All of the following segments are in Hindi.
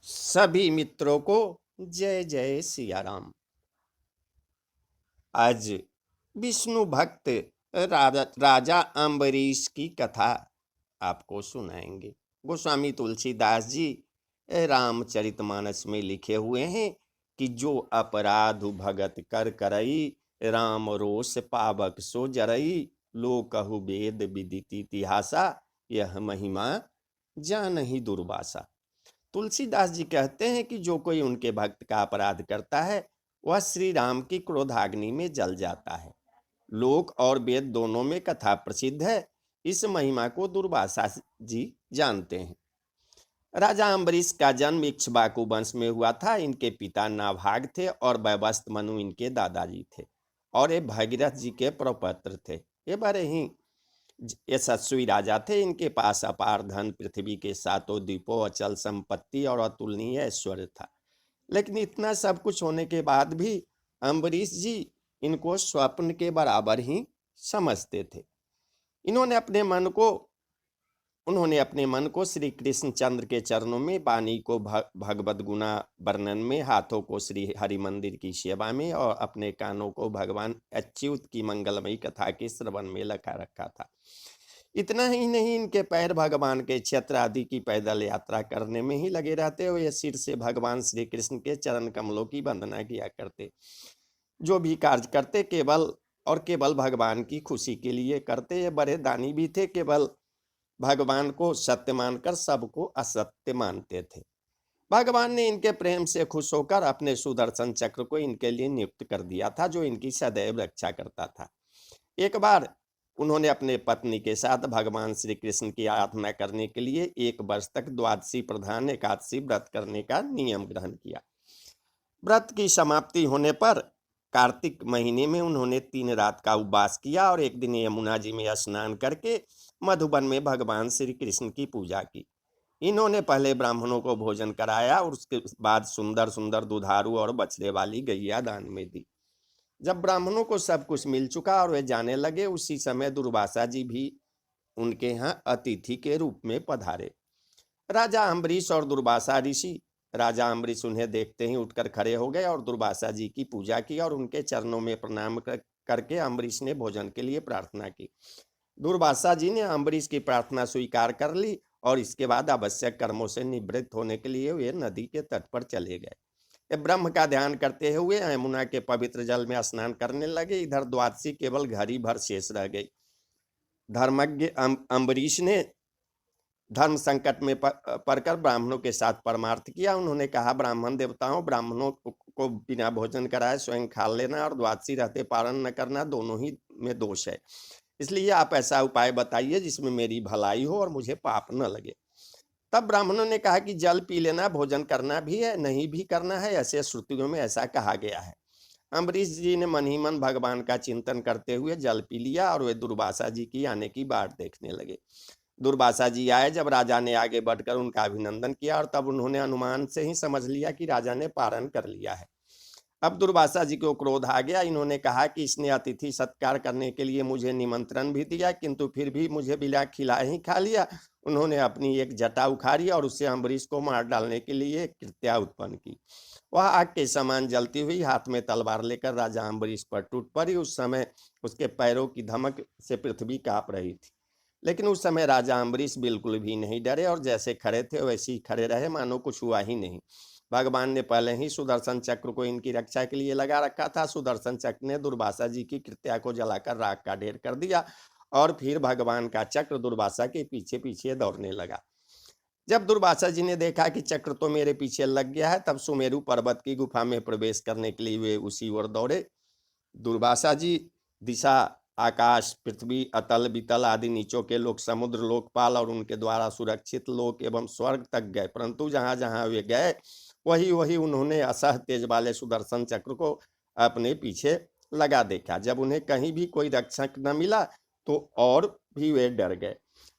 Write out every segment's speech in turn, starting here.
सभी मित्रों को जय जय सिया राम। आज विष्णु भक्त राजा अम्बरीश की कथा आपको सुनाएंगे। गोस्वामी तुलसीदास जी रामचरितमानस में लिखे हुए हैं कि जो अपराध भगत कर करई, राम रोष पावक सो जरई, लो कहु वेद विदित इतिहासा, यह महिमा जानहि दुर्वासा। तुलसीदास जी कहते हैं कि जो कोई उनके भक्त का अपराध करता है वह श्री राम की क्रोधाग्नि में जल जाता है। लोक और वेद दोनों में कथा प्रसिद्ध है। इस महिमा को दुर्वासा जी जानते हैं। राजा अम्बरीश का जन्म इक्ष्वाकु वंश में हुआ था। इनके पिता नाभाग थे और वैवस्त मनु इनके दादाजी थे और ये भगीरथ जी के प्रपौत्र थे। ये बड़े ही यशस्वी राजा थे। इनके पास अपार धन, पृथ्वी के सातों द्वीपों, अचल संपत्ति और अतुलनीय ऐश्वर्य था। लेकिन इतना सब कुछ होने के बाद भी अम्बरीश जी इनको स्वप्न के बराबर ही समझते थे। उन्होंने अपने मन को श्री कृष्ण चंद्र के चरणों में, वाणी को भगवद गुना वर्णन में, हाथों को श्री हरि मंदिर की सेवा में और अपने कानों को भगवान अच्युत की मंगलमयी कथा के श्रवण में लगा रखा था। इतना ही नहीं, इनके पैर भगवान के क्षेत्र आदि की पैदल यात्रा करने में ही लगे रहते और ये सिर से भगवान श्री कृष्ण के चरण कमलों की वंदना किया करते। जो भी कार्य करते केवल भगवान की खुशी के लिए करते। ये बड़े दानी भी थे। केवल भगवान को सत्य मानकर सबको असत्य मानते थे। भगवान ने इनके प्रेम से खुश होकर अपने सुदर्शन चक्र को इनके लिए नियुक्त कर दिया था, जो इनकी सदैव रक्षा करता था। एक बार उन्होंने अपने पत्नी के साथ भगवान श्री कृष्ण की आराधना करने के लिए 1 वर्ष तक द्वादशी प्रधान एकादशी व्रत करने का नियम ग्रहण किया। व्रत की समाप्ति होने पर कार्तिक महीने में उन्होंने 3 रात का उपवास किया और एक दिन यमुना जी में स्नान करके मधुबन में भगवान श्री कृष्ण की पूजा की। इन्होंने पहले ब्राह्मणों को भोजन कराया और उसके बाद सुंदर सुंदर दुधारू और बछड़े वाली गैया दान में दी। जब ब्राह्मणों को सब कुछ मिल चुका और वे जाने लगे, उसी समय दुर्वासा जी भी उनके यहाँ अतिथि के रूप में पधारे। राजा अम्बरीश और दुर्वासा ऋषि, राजा अम्बरीश उन्हें देखते ही उठकर खड़े हो गए और दुर्वासा जी की पूजा की और उनके चरणों में प्रणाम करके अम्बरीश ने भोजन के लिए प्रार्थना की। दुर्वासा जी ने अम्बरीश की प्रार्थना स्वीकार कर ली और इसके बाद आवश्यक कर्मों से निवृत्त होने के लिए वे नदी के तट पर चले गए। ब्रह्म का ध्यान करते हुए यमुना के पवित्र जल में स्नान करने लगे। इधर द्वादशी केवल घड़ी भर शेष रह गई। धर्मज्ञ अम्बरीश ने धर्म संकट में पड़कर ब्राह्मणों के साथ परमार्थ किया। उन्होंने कहा, ब्राह्मण देवताओं, ब्राह्मणों को बिना भोजन कराए स्वयं खा लेना और द्वादशी रहते पारण न करना दोनों ही में दोष है। इसलिए आप ऐसा उपाय बताइए जिसमें मेरी भलाई हो और मुझे पाप न लगे। तब ब्राह्मणों ने कहा कि जल पी लेना भोजन करना भी है, नहीं भी करना है, ऐसे श्रुतियों में ऐसा कहा गया है। अम्बरीश जी ने मन ही मन भगवान का चिंतन करते हुए जल पी लिया और वे दुर्वासा जी की आने की बाट देखने लगे। दुर्वासा जी आए जब राजा ने आगे बढ़कर उनका अभिनंदन किया और तब उन्होंने अनुमान से ही समझ लिया कि राजा ने पारण कर लिया है। अब दुर्वासा जी को क्रोध आ गया। इन्होंने कहा कि इसने अतिथि सत्कार करने के लिए मुझे निमंत्रण भी दिया, किंतु फिर भी मुझे बिना खिलाए ही खा लिया। उन्होंने अपनी एक जटा उखाड़ी और उससे अम्बरीश को मार डालने के लिए कृत्या उत्पन्न की। वह आग के समान जलती हुई हाथ में तलवार लेकर राजा अम्बरीश पर टूट पड़ी। उस समय उसके पैरों की धमक से पृथ्वी कांप रही थी। लेकिन उस समय राजा अम्बरीश बिल्कुल भी नहीं डरे और जैसे खड़े थे वैसे ही खड़े रहे, मानो कुछ हुआ ही नहीं। भगवान ने पहले ही सुदर्शन चक्र को इनकी रक्षा के लिए लगा रखा था। सुदर्शन चक्र ने दुर्वासा जी की कृत्या को जलाकर राख का ढेर कर दिया और फिर भगवान का चक्र दुर्वासा के पीछे पीछे दौड़ने लगा। जब दुर्वासा जी ने देखा कि चक्र तो मेरे पीछे लग गया है, तब सुमेरु पर्वत की गुफा में प्रवेश करने के लिए वे उसी ओर दौड़े। दुर्वासा जी दिशा, आकाश, पृथ्वी, अतल वितल आदि नीचों के लोक, समुद्र, लोकपाल और उनके द्वारा सुरक्षित लोक एवं स्वर्ग तक गए, परंतु जहां जहां वे गए वही वही उन्होंने असह तेज वाले सुदर्शन चक्र को अपने पीछे लगा देखा। जब उन्हें कहीं भी कोई रक्षक न मिला तो और भी वे डर गए।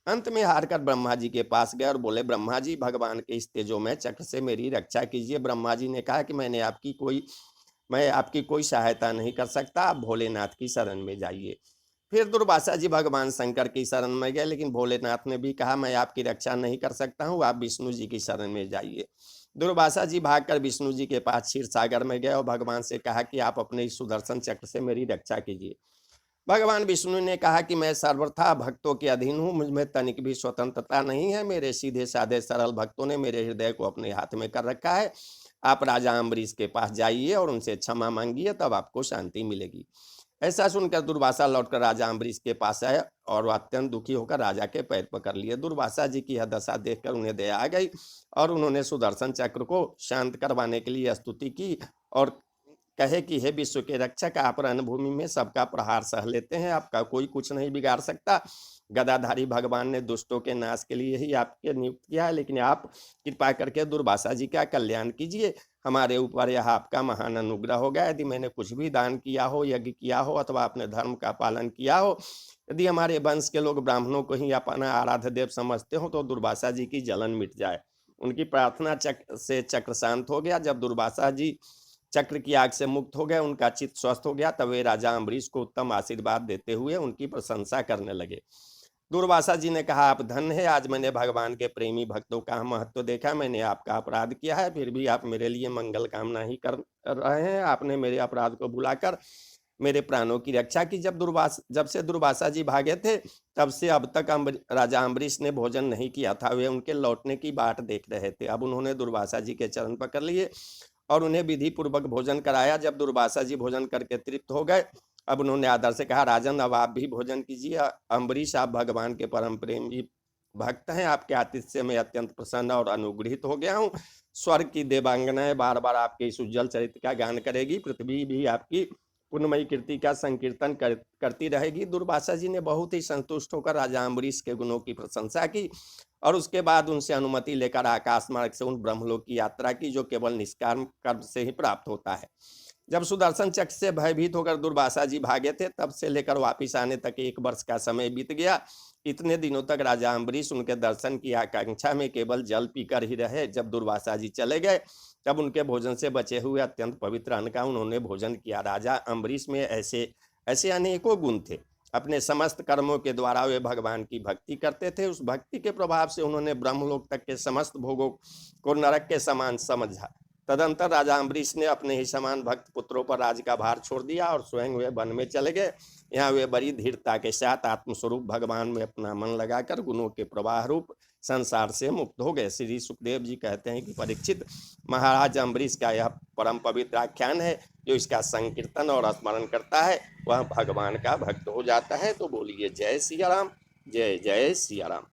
अंत में हारकर ब्रह्मा जी के पास गए और बोले, ब्रह्मा जी, भगवान के इस तेजोमय चक्र से मेरी रक्षा कीजिए। ब्रह्मा जी ने कहा कि मैं आपकी कोई सहायता नहीं कर सकता, आप भोलेनाथ की शरण में जाइए। फिर दुर्वासा जी भगवान शंकर की शरण में गए, लेकिन भोलेनाथ ने भी कहा मैं आपकी रक्षा नहीं कर सकता हूँ, आप विष्णु जी की शरण में जाइए। दुर्वासा जी भागकर विष्णु जी के पास क्षीर सागर में गए और भगवान से कहा कि आप अपने इस सुदर्शन चक्र से मेरी रक्षा कीजिए। भगवान विष्णु ने कहा कि मैं सर्वथा भक्तों के अधीन हूँ, मुझ में तनिक भी स्वतंत्रता नहीं है। मेरे सीधे साधे सरल भक्तों ने मेरे हृदय को अपने हाथ में कर रखा है। आप राजा अम्बरीश के पास जाइए और उनसे क्षमा मांगिए, तब आपको शांति मिलेगी। ऐसा सुनकर दुर्वासा लौटकर राजा अम्बरीश के पास आए और वह अत्यंत दुखी होकर राजा के पैर पकड़ लिए। दुर्वासा जी की यह दशा देखकर उन्हें दया आ गई और उन्होंने सुदर्शन चक्र को शांत करवाने के लिए स्तुति की और कहे कि हे विश्व के रक्षक, आप रणभूमि में सबका प्रहार सह लेते हैं, आपका कोई कुछ नहीं बिगाड़ सकता। गदाधारी भगवान ने दुष्टों के नाश के लिए ही आपके नियुक्त किया है, लेकिन आप कृपा करके दुर्वासा जी का कल्याण कीजिए। हमारे ऊपर यह आपका महान अनुग्रह होगा। यदि मैंने कुछ भी दान किया हो, यज्ञ किया हो अथवा अपने धर्म का पालन किया हो, यदि हमारे वंश के लोग ब्राह्मणों को ही अपना आराध्य देव समझते हो, तो दुर्वासा जी की जलन मिट जाए। उनकी प्रार्थना से चक्र शांत हो गया। जब दुर्वासा जी चक्र की आग से मुक्त हो गए, उनका चित्त स्वस्थ हो गया, तब वे राजा अम्बरीश को उत्तम आशीर्वाद देते हुए उनकी प्रशंसा करने लगे। दुर्वासा जी ने कहा, आप धन्य है, आज मैंने भगवान के प्रेमी भक्तों का महत्व देखा। मैंने आपका अपराध किया है, फिर भी आप मेरे लिए मंगल कामना ही कर रहे हैं। आपने मेरे अपराध को भुलाकर मेरे प्राणों की रक्षा की। जब से दुर्वासा जी भागे थे, तब से अब तक राजा अम्बरीश ने भोजन नहीं किया था। वे उनके लौटने की बाट देख रहे थे। अब उन्होंने दुर्वासा जी के चरण पकड़ लिए और उन्हें विधि पूर्वक भोजन कराया। जब दुर्वासा जी भोजन करके तृप्त हो गए, अब उन्होंने आदर से कहा, राजन अब आप भी भोजन कीजिए। अम्बरीश, आप भगवान के परम प्रेमी भक्त हैं, आपके आतिथ्य से मैं अत्यंत प्रसन्न और अनुग्रहित हो गया हूँ। स्वर्ग की देवांगनाएं बार बार आपके इस उज्जवल चरित्र का गान करेगी, पृथ्वी भी आपकी पुण्यमयी कीर्ति का संकीर्तन करती रहेगी। दुर्वासा जी ने बहुत ही संतुष्ट होकर राजा अम्बरीश के गुणों की प्रशंसा की और उसके बाद उनसे अनुमति लेकर आकाश मार्ग से उन ब्रह्मलोक की यात्रा की, जो केवल निष्काम कर्म से ही प्राप्त होता है। जब सुदर्शन चक्र से भयभीत होकर दुर्वासा जी भागे थे, तब से लेकर वापिस आने तक 1 वर्ष का समय बीत गया। इतने दिनों तक राजा अम्बरीश उनके दर्शन की आकांक्षा में केवल जल पीकर ही रहे। जब दुर्वासा जी चले गए, तब उनके भोजन से बचे हुए अत्यंत पवित्र अन्न का उन्होंने भोजन किया। राजा अम्बरीश में ऐसे ऐसे अनेकों गुण थे। अपने समस्त कर्मों के द्वारा वे भगवान की भक्ति करते थे। उस भक्ति के प्रभाव से उन्होंने ब्रह्मलोक तक के समस्त भोगों को नरक के समान समझा। तदंतर राजा अम्बरीश ने अपने ही समान भक्त पुत्रों पर राज का भार छोड़ दिया और स्वयं वे वन में चले गए। यहाँ वे बड़ी धीरता के साथ आत्मस्वरूप भगवान में अपना मन लगाकर गुणों के प्रवाह रूप संसार से मुक्त हो गए। श्री सुखदेव जी कहते हैं कि परीक्षित, महाराज अम्बरीश का यह परम पवित्र आख्यान है। जो इसका संकीर्तन और स्मरण करता है, वह भगवान का भक्त हो जाता है। तो बोलिए जय सिया राम, जय जय सिया राम।